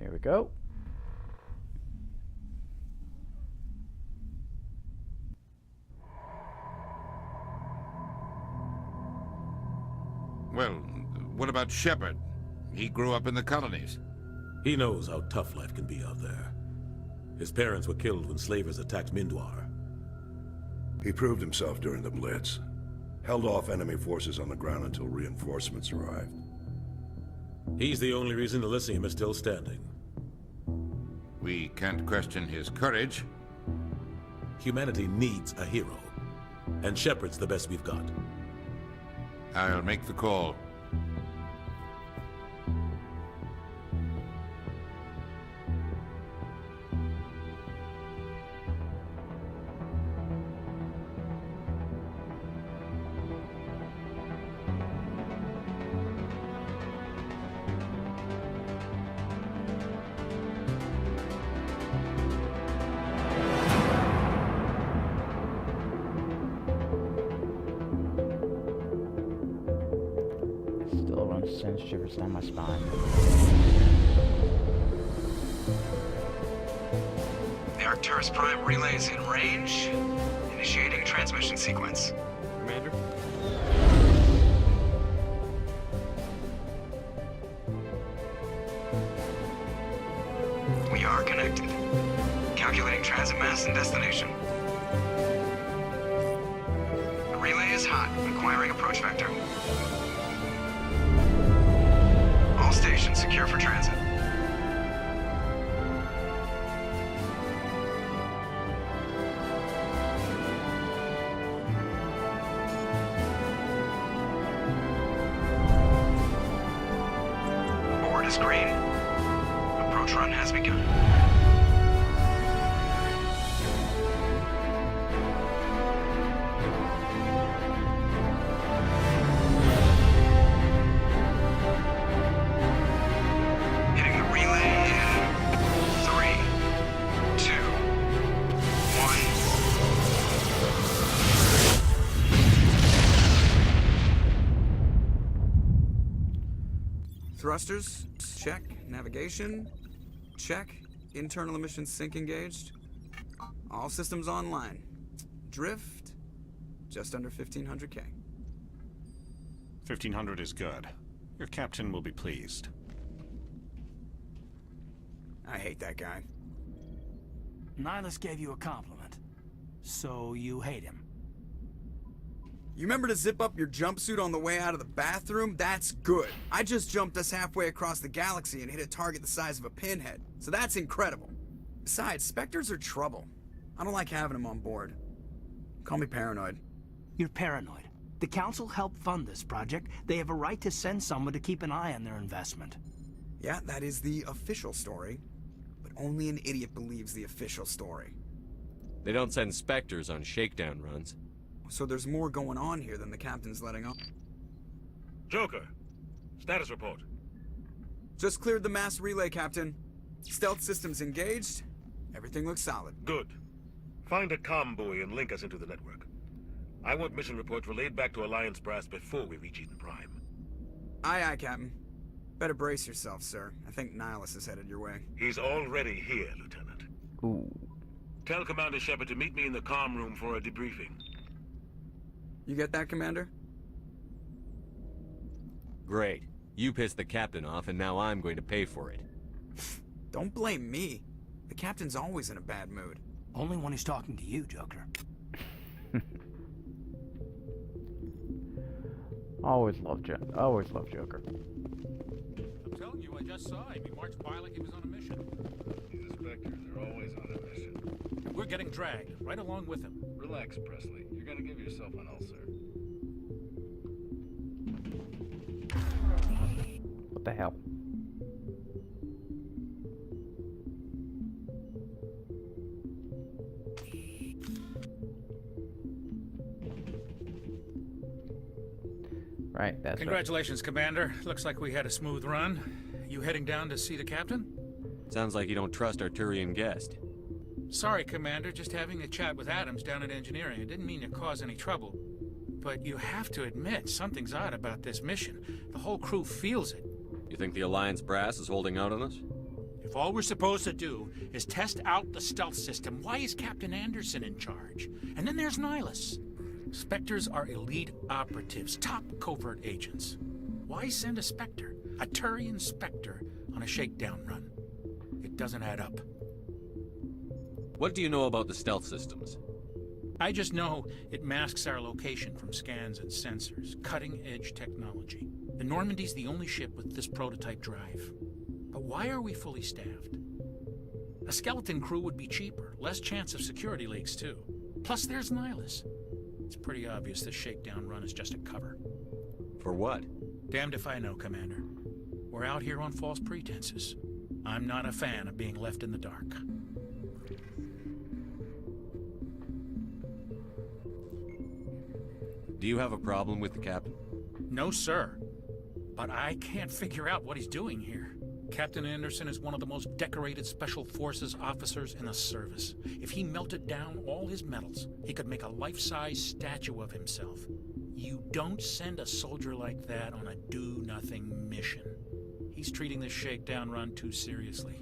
Here we go. Well, what about Shepard? He grew up in the colonies. He knows how tough life can be out there. His parents were killed when slavers attacked Mindwar. He proved himself during the Blitz. Held off enemy forces on the ground until reinforcements arrived. He's the only reason Elysium is still standing. We can't question his courage. Humanity needs a hero. And Shepard's the best we've got. I'll make the call. Sends shivers down my spine. The Arcturus Prime relay is in range. Initiating transmission sequence. Commander? We are connected. Calculating transit mass and destination. The relay is hot, requiring approach vector. All stations secure for transit. Board is green. Approach run has begun. Thrusters, check. Navigation, check. Internal emissions sync engaged. All systems online. Drift, just under 1500K. 1500 is good. Your captain will be pleased. I hate that guy. Nihilus gave you a compliment. So you hate him. You remember to zip up your jumpsuit on the way out of the bathroom? That's good. I just jumped us halfway across the galaxy and hit a target the size of a pinhead. So that's incredible. Besides, Spectres are trouble. I don't like having them on board. Call me paranoid. You're paranoid. The Council helped fund this project. They have a right to send someone to keep an eye on their investment. Yeah, that is the official story. But only an idiot believes the official story. They don't send Spectres on shakedown runs. So there's more going on here than the captain's letting on. Joker, status report. Just cleared the mass relay, Captain. Stealth systems engaged. Everything looks solid. Good. Find a comm buoy and link us into the network. I want mission reports relayed back to Alliance brass before we reach Eden Prime. Aye, aye, Captain. Better brace yourself, sir. I think Nihilus is headed your way. He's already here, Lieutenant. Ooh. Tell Commander Shepard to meet me in the comm room for a debriefing. You get that, Commander? Great. You pissed the captain off, and now I'm going to pay for it. Don't blame me. The captain's always in a bad mood. Only when he's talking to you, Joker. Always love Joker. I'm telling you, I just saw him. He marched by like he was on a mission. These Spectres are always on a mission. And we're getting dragged, right along with him. Relax, Presley. You're gonna give yourself an ulcer. What the hell? Right, that's Congratulations, Commander. Looks like we had a smooth run. You heading down to see the captain? Sounds like you don't trust our Turian guest. Sorry, Commander. Just having a chat with Adams down at engineering. I didn't mean to cause any trouble. But you have to admit, something's odd about this mission. The whole crew feels it. You think the Alliance brass is holding out on us? If all we're supposed to do is test out the stealth system, why is Captain Anderson in charge? And then there's Nihilus. Spectres are elite operatives, top covert agents. Why send a Spectre, a Turian Spectre, on a shakedown run? It doesn't add up. What do you know about the stealth systems? I just know it masks our location from scans and sensors. Cutting-edge technology. The Normandy's the only ship with this prototype drive. But why are we fully staffed? A skeleton crew would be cheaper, less chance of security leaks too. Plus there's Nihilus. It's pretty obvious this shakedown run is just a cover. For what? Damned if I know, Commander. We're out here on false pretenses. I'm not a fan of being left in the dark. Do you have a problem with the captain? No, sir. But I can't figure out what he's doing here. Captain Anderson is one of the most decorated Special Forces officers in the service. If he melted down all his medals, he could make a life-size statue of himself. You don't send a soldier like that on a do-nothing mission. He's treating this shakedown run too seriously.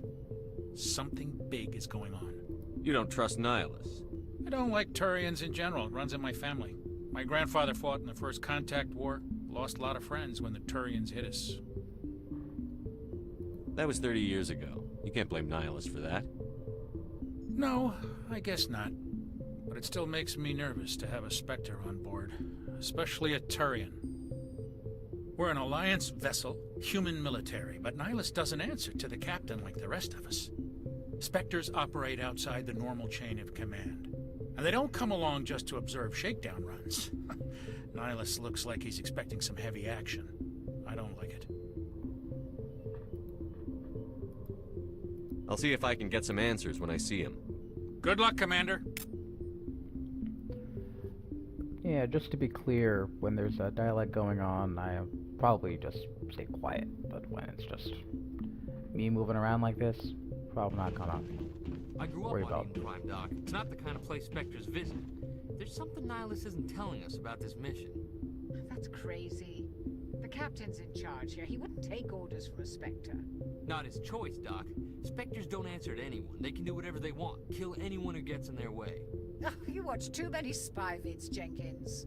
Something big is going on. You don't trust Nihilus? I don't like Turians in general. It runs in my family. My grandfather fought in the First Contact War. Lost a lot of friends when the Turians hit us. That was 30 years ago. You can't blame Nihilus for that. No, I guess not. But it still makes me nervous to have a Spectre on board. Especially a Turian. We're an Alliance vessel, human military, but Nihilus doesn't answer to the captain like the rest of us. Spectres operate outside the normal chain of command. And they don't come along just to observe shakedown runs. Nihilus looks like he's expecting some heavy action. I don't like it. I'll see if I can get some answers when I see him. Good luck, Commander. Yeah, just to be clear, when there's a dialogue going on, I probably just stay quiet. But when it's just me moving around like this, probably not gonna I grew worry up about. on Eden Prime, Doc. It's not the kind of place Spectres visit. There's something Nihilus isn't telling us about this mission. That's crazy. The captain's in charge here. He wouldn't take orders from a Spectre. Not his choice, Doc. Spectres don't answer to anyone. They can do whatever they want. Kill anyone who gets in their way. Oh, you watch too many spy vids, Jenkins.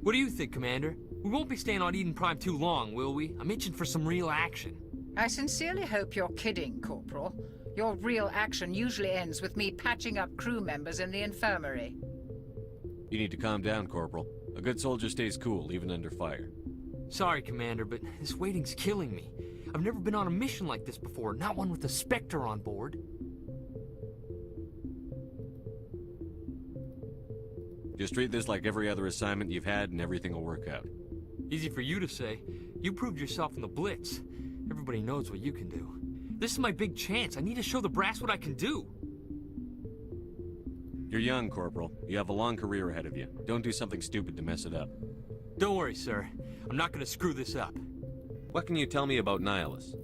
What do you think, Commander? We won't be staying on Eden Prime too long, will we? I'm itching for some real action. I sincerely hope you're kidding, Corporal. Your real action usually ends with me patching up crew members in the infirmary. You need to calm down, Corporal. A good soldier stays cool, even under fire. Sorry, Commander, but this waiting's killing me. I've never been on a mission like this before, not one with a Spectre on board. Just treat this like every other assignment you've had and everything will work out. Easy for you to say. You proved yourself in the Blitz. Everybody knows what you can do. This is my big chance. I need to show the brass what I can do. You're young, Corporal. You have a long career ahead of you. Don't do something stupid to mess it up. Don't worry, sir. I'm not gonna screw this up. What can you tell me about Nihilus?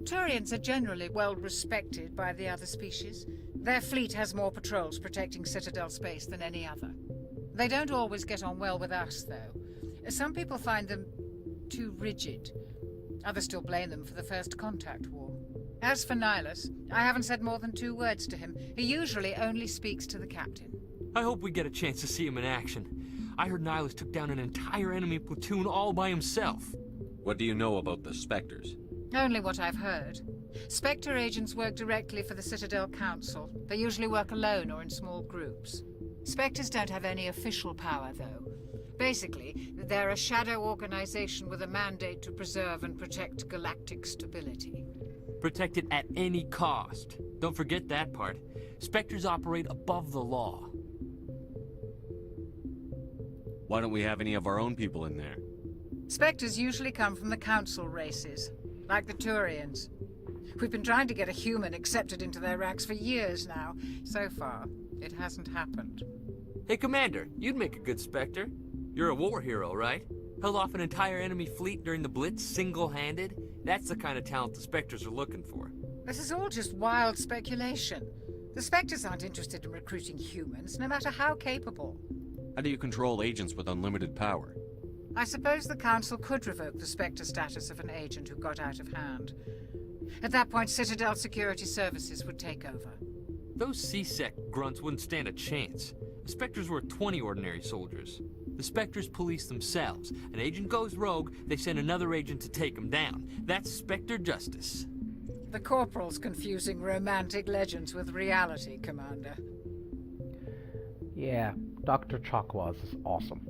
Turians are generally well respected by the other species. Their fleet has more patrols protecting Citadel space than any other. They don't always get on well with us, though. Some people find them too rigid. Others still blame them for the First Contact War. As for Nihilus, I haven't said more than 2 words to him. He usually only speaks to the captain. I hope we get a chance to see him in action. I heard Nihilus took down an entire enemy platoon all by himself. What do you know about the Spectres? Only what I've heard. Spectre agents work directly for the Citadel Council. They usually work alone or in small groups. Spectres don't have any official power, though. Basically, they're a shadow organization with a mandate to preserve and protect galactic stability. Protect it at any cost. Don't forget that part. Spectres operate above the law. Why don't we have any of our own people in there? Spectres usually come from the Council races, like the Turians. We've been trying to get a human accepted into their ranks for years now. So far, it hasn't happened. Hey, Commander, you'd make a good Spectre. You're a war hero, right? Held off an entire enemy fleet during the Blitz single-handed? That's the kind of talent the Spectres are looking for. This is all just wild speculation. The Spectres aren't interested in recruiting humans, no matter how capable. How do you control agents with unlimited power? I suppose the Council could revoke the Spectre status of an agent who got out of hand. At that point, Citadel Security Services would take over. Those C-Sec grunts wouldn't stand a chance. The Spectres were 20 ordinary soldiers. The Spectres police themselves. An agent goes rogue, they send another agent to take him down. That's Spectre justice. The Corporal's confusing romantic legends with reality, Commander. Yeah, Dr. Chakwas is awesome.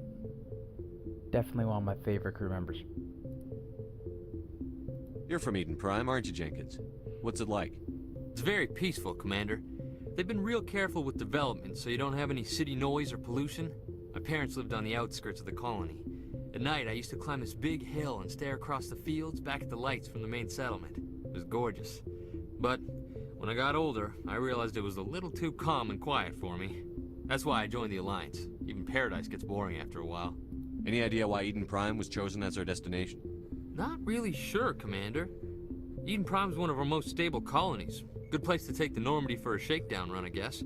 Definitely one of my favorite crew members. You're from Eden Prime, aren't you, Jenkins? What's it like? It's very peaceful, Commander. They've been real careful with development so you don't have any city noise or pollution. My parents lived on the outskirts of the colony. At night, I used to climb this big hill and stare across the fields back at the lights from the main settlement. It was gorgeous. But when I got older, I realized it was a little too calm and quiet for me. That's why I joined the Alliance. Even Paradise gets boring after a while. Any idea why Eden Prime was chosen as our destination? Not really sure, Commander. Eden Prime's one of our most stable colonies. Good place to take the Normandy for a shakedown run, I guess.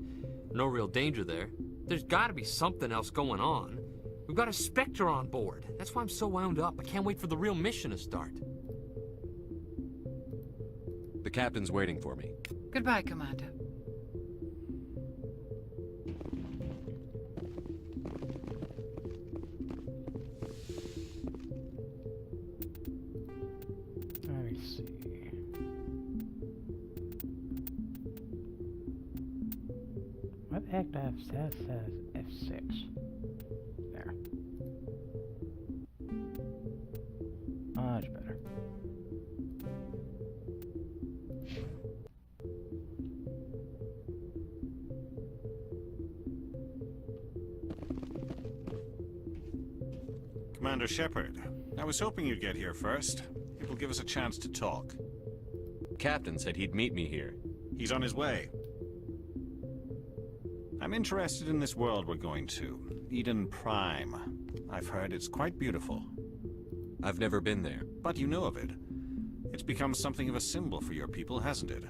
No real danger there. There's gotta be something else going on. We've got a Spectre on board. That's why I'm so wound up. I can't wait for the real mission to start. The captain's waiting for me. Goodbye, Commander. Let me see. What the heck does that says F6? There. Much better. Commander Shepard, I was hoping you'd get here first. It will give us a chance to talk. Captain said he'd meet me here. He's on his way. I'm interested in this world we're going to, Eden Prime. I've heard it's quite beautiful. I've never been there. But you know of it. It's become something of a symbol for your people, hasn't it?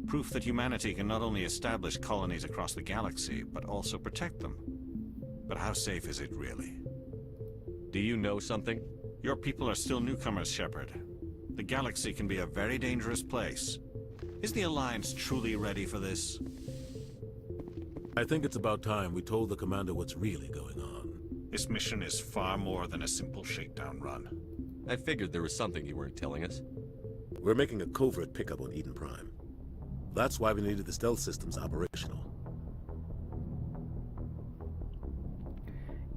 Proof that humanity can not only establish colonies across the galaxy, but also protect them. But how safe is it really? Do you know something? Your people are still newcomers, Shepard. The galaxy can be a very dangerous place. Is the Alliance truly ready for this? I think it's about time we told the commander what's really going on. This mission is far more than a simple shakedown run. I figured there was something you weren't telling us. We're making a covert pickup on Eden Prime. That's why we needed the stealth systems operational.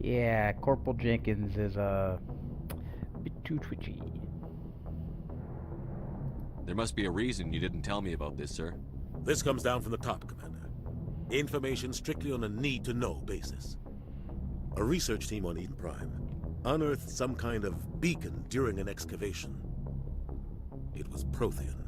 Yeah, Corporal Jenkins is a bit too twitchy. There must be a reason you didn't tell me about this, sir. This comes down from the top, Commander. Information strictly on a need-to-know basis. A research team on Eden Prime unearthed some kind of beacon during an excavation. It was Prothean.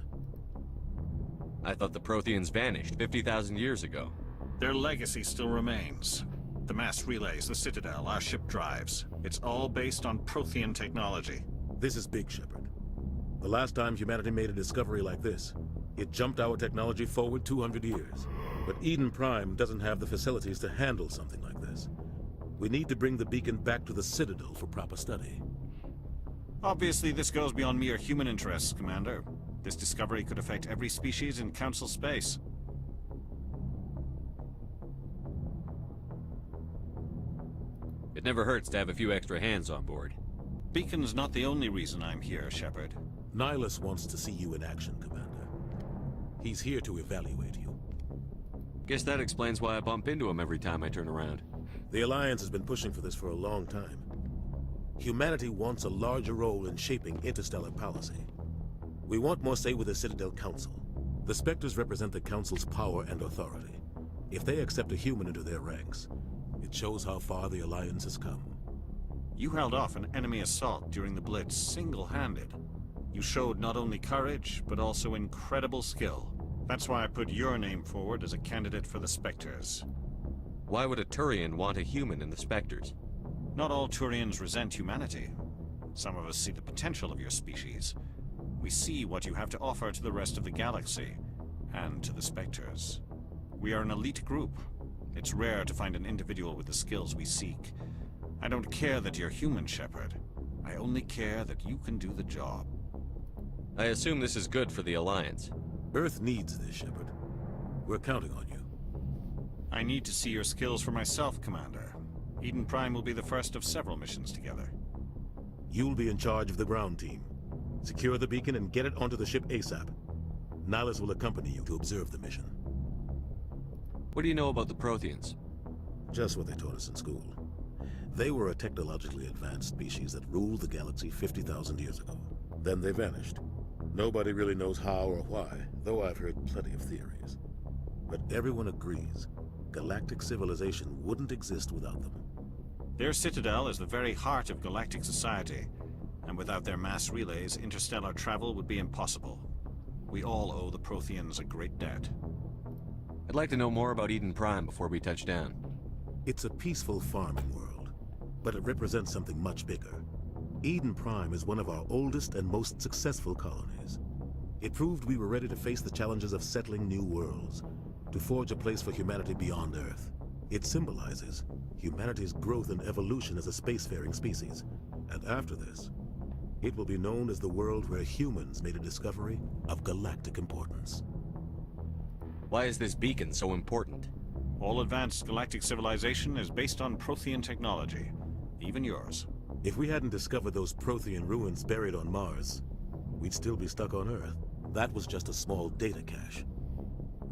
I thought the Protheans vanished 50,000 years ago. Their legacy still remains. The mass relays, the Citadel, our ship drives. It's all based on Prothean technology. This is big, Shepard. The last time humanity made a discovery like this, it jumped our technology forward 200 years. But Eden Prime doesn't have the facilities to handle something like this. We need to bring the beacon back to the Citadel for proper study. Obviously, this goes beyond mere human interests, Commander. This discovery could affect every species in Council space. It never hurts to have a few extra hands on board. Beacon's not the only reason I'm here, Shepard. Nihilus wants to see you in action, Commander. He's here to evaluate you. Guess that explains why I bump into him every time I turn around. The Alliance has been pushing for this for a long time. Humanity wants a larger role in shaping interstellar policy. We want more say with the Citadel Council. The Spectres represent the Council's power and authority. If they accept a human into their ranks, it shows how far the Alliance has come. You held off an enemy assault during the Blitz single-handed. You showed not only courage, but also incredible skill. That's why I put your name forward as a candidate for the Spectres. Why would a Turian want a human in the Spectres? Not all Turians resent humanity. Some of us see the potential of your species. We see what you have to offer to the rest of the galaxy, and to the Spectres. We are an elite group. It's rare to find an individual with the skills we seek. I don't care that you're human, Shepard. I only care that you can do the job. I assume this is good for the Alliance. Earth needs this, Shepard. We're counting on you. I need to see your skills for myself, Commander. Eden Prime will be the first of several missions together. You'll be in charge of the ground team. Secure the beacon and get it onto the ship ASAP. Nihilus will accompany you to observe the mission. What do you know about the Protheans? Just what they taught us in school. They were a technologically advanced species that ruled the galaxy 50,000 years ago. Then they vanished. Nobody really knows how or why, though I've heard plenty of theories. But everyone agrees, galactic civilization wouldn't exist without them. Their citadel is the very heart of galactic society, and without their mass relays, interstellar travel would be impossible. We all owe the Protheans a great debt. I'd like to know more about Eden Prime before we touch down. It's a peaceful farming world, but it represents something much bigger. Eden Prime is one of our oldest and most successful colonies. It proved we were ready to face the challenges of settling new worlds, to forge a place for humanity beyond Earth. It symbolizes humanity's growth and evolution as a spacefaring species. And after this, it will be known as the world where humans made a discovery of galactic importance. Why is this beacon so important? All advanced galactic civilization is based on Prothean technology, even yours. If we hadn't discovered those Prothean ruins buried on Mars, we'd still be stuck on Earth. That was just a small data cache.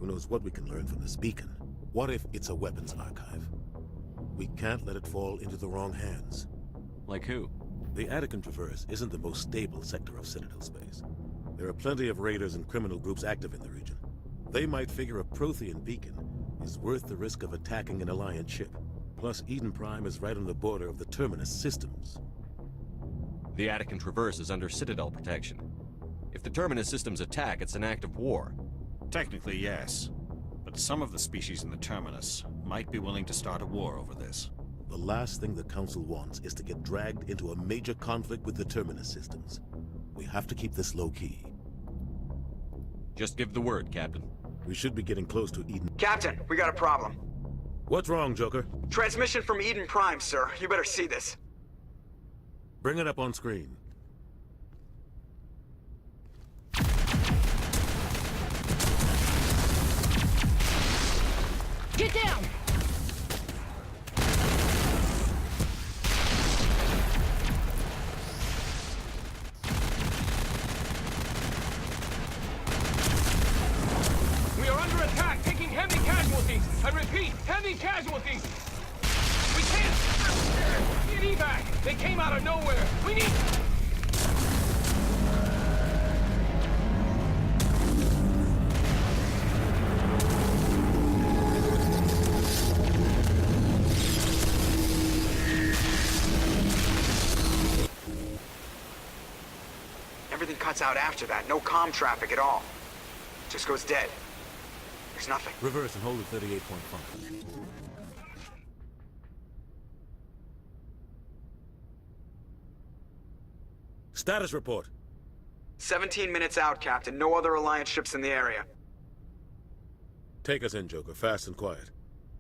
Who knows what we can learn from this beacon? What if it's a weapons archive? We can't let it fall into the wrong hands. Like who? The Attican Traverse isn't the most stable sector of Citadel space. There are plenty of raiders and criminal groups active in the region. They might figure a Prothean beacon is worth the risk of attacking an Alliance ship. Plus, Eden Prime is right on the border of the Terminus systems. The Attican Traverse is under Citadel protection. If the Terminus systems attack, it's an act of war. Technically, yes. But some of the species in the Terminus might be willing to start a war over this. The last thing the Council wants is to get dragged into a major conflict with the Terminus systems. We have to keep this low-key. Just give the word, Captain. We should be getting close to Eden. Captain, we got a problem. What's wrong, Joker? Transmission from Eden Prime, sir. You better see this. Bring it up on screen. Get down! We are under attack, taking heavy casualties. I repeat, heavy casualties. We can't get evac. They came out of nowhere. We need... Everything cuts out after that. No comm traffic at all. Just goes dead. There's nothing. Reverse and hold at 38.5. Status report. 17 minutes out, Captain. No other Alliance ships in the area. Take us in, Joker, fast and quiet.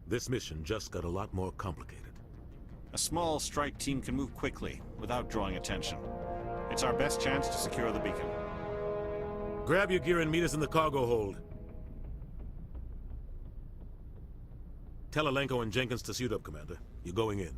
This mission just got a lot more complicated. A small strike team can move quickly, without drawing attention. It's our best chance to secure the beacon. Grab your gear and meet us in the cargo hold. Tell Alenko and Jenkins to suit up, Commander. You're going in.